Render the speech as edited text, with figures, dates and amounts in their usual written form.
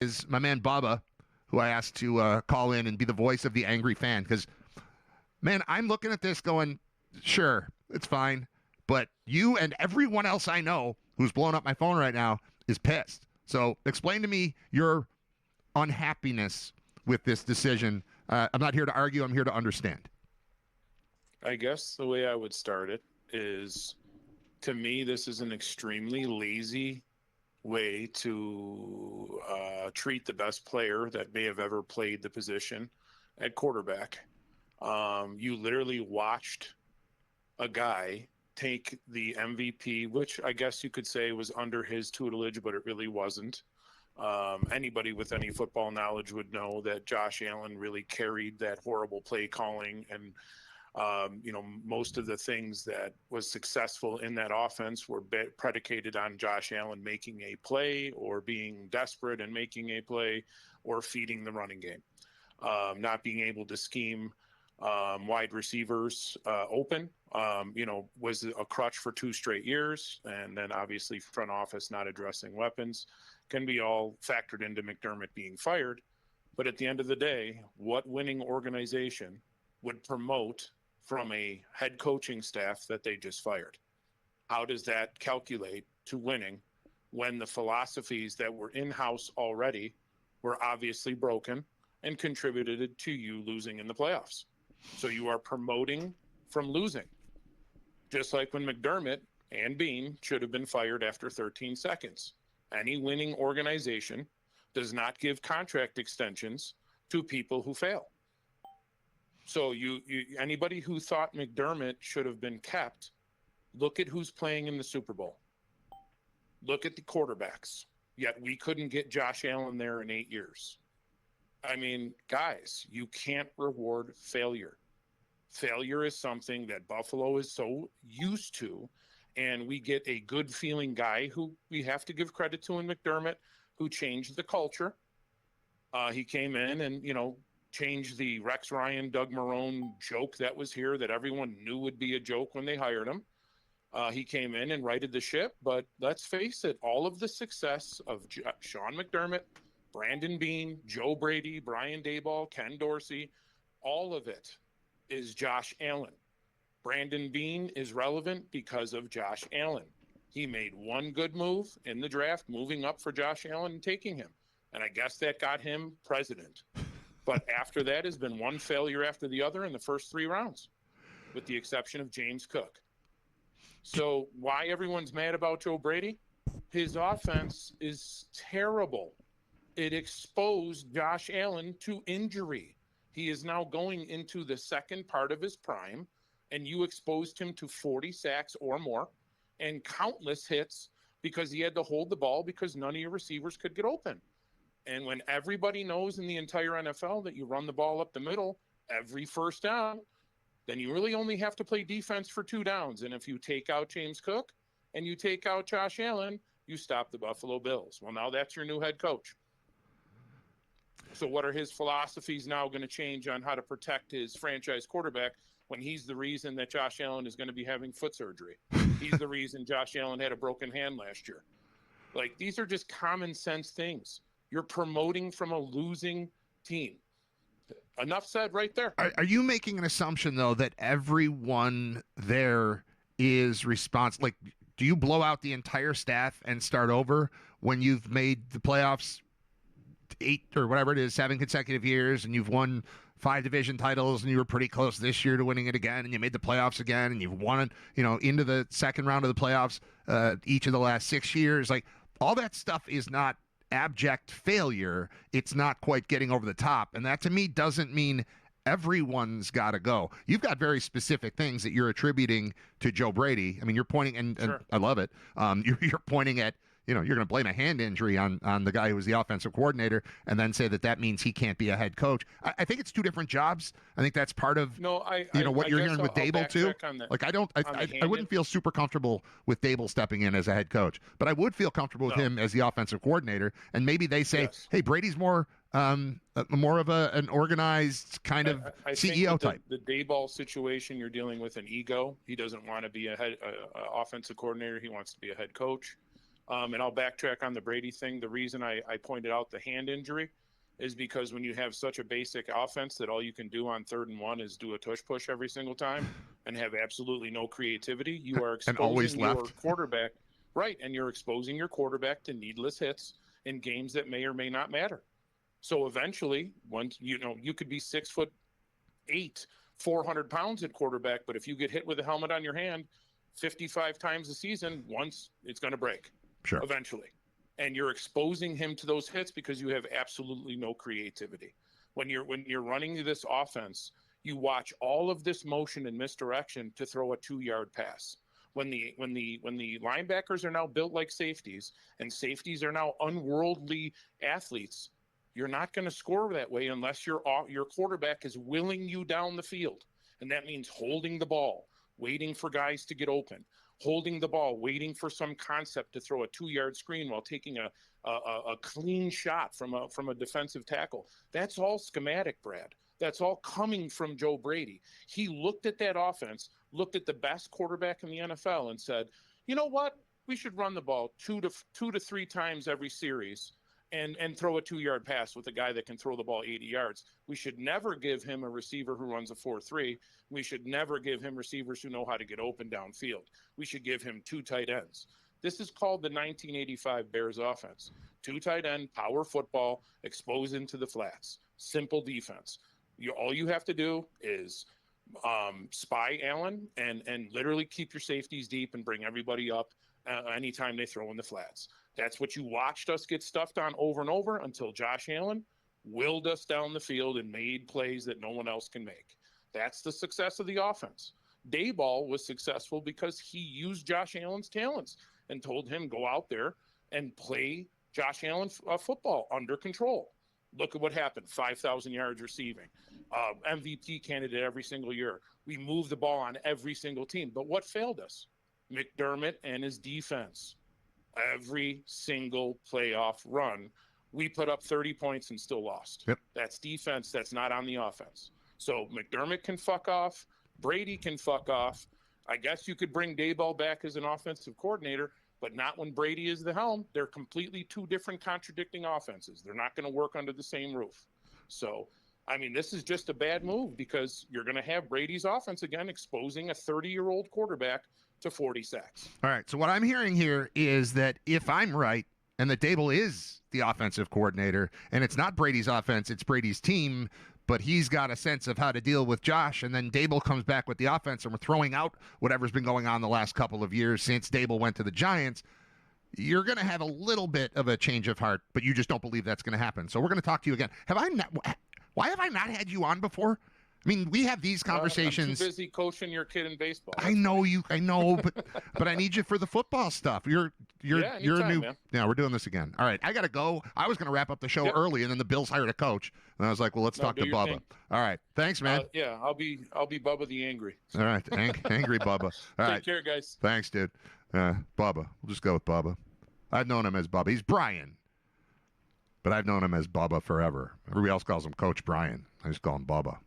is my man Bubba, who I asked to call in and be the voice of the angry fan. Because, man, I'm looking at this going, sure, it's fine. But you and everyone else I know who's blowing up my phone right now is pissed. So explain to me your unhappiness with this decision. I'm not here to argue. I'm here to understand. I guess the way I would start it is, to me, this is an extremely lazy way to treat the best player that may have ever played the position at quarterback. You literally watched a guy take the MVP, which I guess you could say was under his tutelage, but it really wasn't. Anybody with any football knowledge would know that Josh Allen really carried that horrible play calling, and most of the things that was successful in that offense were predicated on Josh Allen making a play or being desperate and making a play or feeding the running game, not being able to scheme wide receivers open, was a crutch for 2 straight years. And then obviously front office not addressing weapons can be all factored into McDermott being fired. But at the end of the day, what winning organization would promote from a head coaching staff that they just fired? How does that calculate to winning when the philosophies that were in-house already were obviously broken and contributed to you losing in the playoffs? So you are promoting from losing. Just like when McDermott and Beane should have been fired after 13 seconds. Any winning organization does not give contract extensions to people who fail. So anybody who thought McDermott should have been kept, look at who's playing in the Super Bowl. Look at the quarterbacks. Yet we couldn't get Josh Allen there in 8 years. I mean, guys, you can't reward failure. Failure is something that Buffalo is so used to, and we get a good feeling guy who we have to give credit to in McDermott, who changed the culture. He came in and, changed the Rex Ryan, Doug Marrone joke that was here that everyone knew would be a joke when they hired him. He came in and righted the ship, but let's face it, all of the success of Sean McDermott, Brandon Beane, Joe Brady, Brian Daboll, Ken Dorsey, all of it is Josh Allen. Brandon Beane is relevant because of Josh Allen. He made one good move in the draft, moving up for Josh Allen and taking him. And I guess that got him president. But after that has been one failure after the other in the first 3 rounds, with the exception of James Cook. So why everyone's mad about Joe Brady? His offense is terrible. It exposed Josh Allen to injury. He is now going into the second part of his prime, and you exposed him to 40 sacks or more and countless hits because he had to hold the ball because none of your receivers could get open. And when everybody knows in the entire NFL that you run the ball up the middle every first down, then you really only have to play defense for 2 downs. And if you take out James Cook and you take out Josh Allen, you stop the Buffalo Bills. Well, now that's your new head coach. So what are his philosophies now going to change on how to protect his franchise quarterback when he's the reason that Josh Allen is going to be having foot surgery? He's the reason Josh Allen had a broken hand last year. Like, these are just common sense things. You're promoting from a losing team. Enough said right there. Are you making an assumption, though, that everyone there is responsible? Like, do you blow out the entire staff and start over when you've made the playoffs 8 or whatever it is, 7 consecutive years, and you've won 5 division titles, and you were pretty close this year to winning it again, and you made the playoffs again, and you've won it, into the second round of the playoffs each of the last 6 years? Like, all that stuff is not abject failure. It's not quite getting over the top. And that, to me, doesn't mean everyone's got to go. You've got very specific things that you're attributing to Joe Brady. I mean, you're pointing, and Sure. I love it. You're pointing at, you're going to blame a hand injury on the guy who was the offensive coordinator and then say that means he can't be a head coach. I think it's 2 different jobs. I think that's part of what you're hearing with Daboll too. Like, I wouldn't feel super comfortable with Daboll stepping in as a head coach, but I would feel comfortable with him as the offensive coordinator. And maybe they say, hey, Brady's more of an organized kind of CEO type. The Daboll situation, you're dealing with an ego. He doesn't want to be a offensive coordinator. He wants to be a head coach. And I'll backtrack on the Brady thing. The reason I pointed out the hand injury is because when you have such a basic offense that all you can do on 3rd and 1 is do a tush push every single time and have absolutely no creativity, you are And always exposing your left. quarterback, right? And you're exposing your quarterback to needless hits in games that may or may not matter. So eventually, once you could be 6'8", 400 pounds at quarterback, but if you get hit with a helmet on your hand 55 times a season, once it's going to break. Sure. Eventually. And you're exposing him to those hits because you have absolutely no creativity. When you're running this offense, you watch all of this motion and misdirection to throw a 2-yard pass. When the linebackers are now built like safeties and safeties are now unworldly athletes, you're not going to score that way unless your quarterback is willing you down the field. And that means holding the ball, waiting for guys to get open, holding the ball, waiting for some concept to throw a 2-yard screen while taking a clean shot from a defensive tackle. That's all schematic, Brad. That's all coming from Joe Brady. He looked at that offense, looked at the best quarterback in the NFL and said, you know what? We should run the ball two to three times every series and throw a 2-yard pass with a guy that can throw the ball 80 yards. We should never give him a receiver who runs a 4-3. We should never give him receivers who know how to get open downfield. We should give him 2 tight ends. This is called the 1985 Bears offense. 2 tight end, power football, expose into the flats. Simple defense. All you have to do is spy Allen and literally keep your safeties deep and bring everybody up anytime they throw in the flats. That's what you watched us get stuffed on over and over until Josh Allen willed us down the field and made plays that no one else can make. That's the success of the offense. Daboll was successful because he used Josh Allen's talents and told him, go out there and play Josh Allen football under control. Look at what happened, 5,000 yards receiving, MVP candidate every single year. We moved the ball on every single team. But what failed us? McDermott and his defense. Every single playoff run, we put up 30 points and still lost. Yep. That's defense. That's not on the offense. So McDermott can fuck off. Brady can fuck off. I guess you could bring Daboll back as an offensive coordinator, but not when Brady is the helm. They're completely 2 different contradicting offenses. They're not going to work under the same roof. So, I mean, this is just a bad move because you're going to have Brady's offense again exposing a 30-year-old quarterback to 40 sacks. All right. So what I'm hearing here is that if I'm right and that Daboll is the offensive coordinator and it's not Brady's offense, it's Brady's team, but he's got a sense of how to deal with Josh, and then Daboll comes back with the offense and we're throwing out whatever's been going on the last couple of years since Daboll went to the Giants, you're going to have a little bit of a change of heart, but you just don't believe that's going to happen. So we're going to talk to you again. Why have I not had you on before? I mean, we have these conversations. I'm too busy coaching your kid in baseball. I know, but I need you for the football stuff. You're anytime, new. Man. Yeah, we're doing this again. All right, I got to go. I was going to wrap up the show early, and then the Bills hired a coach, and I was like, well, let's talk to Bubba. Thing. All right, thanks, man. Yeah, I'll be Bubba the Angry. All right, angry Bubba. All right, Take care, guys. Thanks, dude. Bubba. We'll just go with Bubba. I've known him as Bubba. He's Brian, but I've known him as Bubba forever. Everybody else calls him Coach Brian. I just call him Bubba.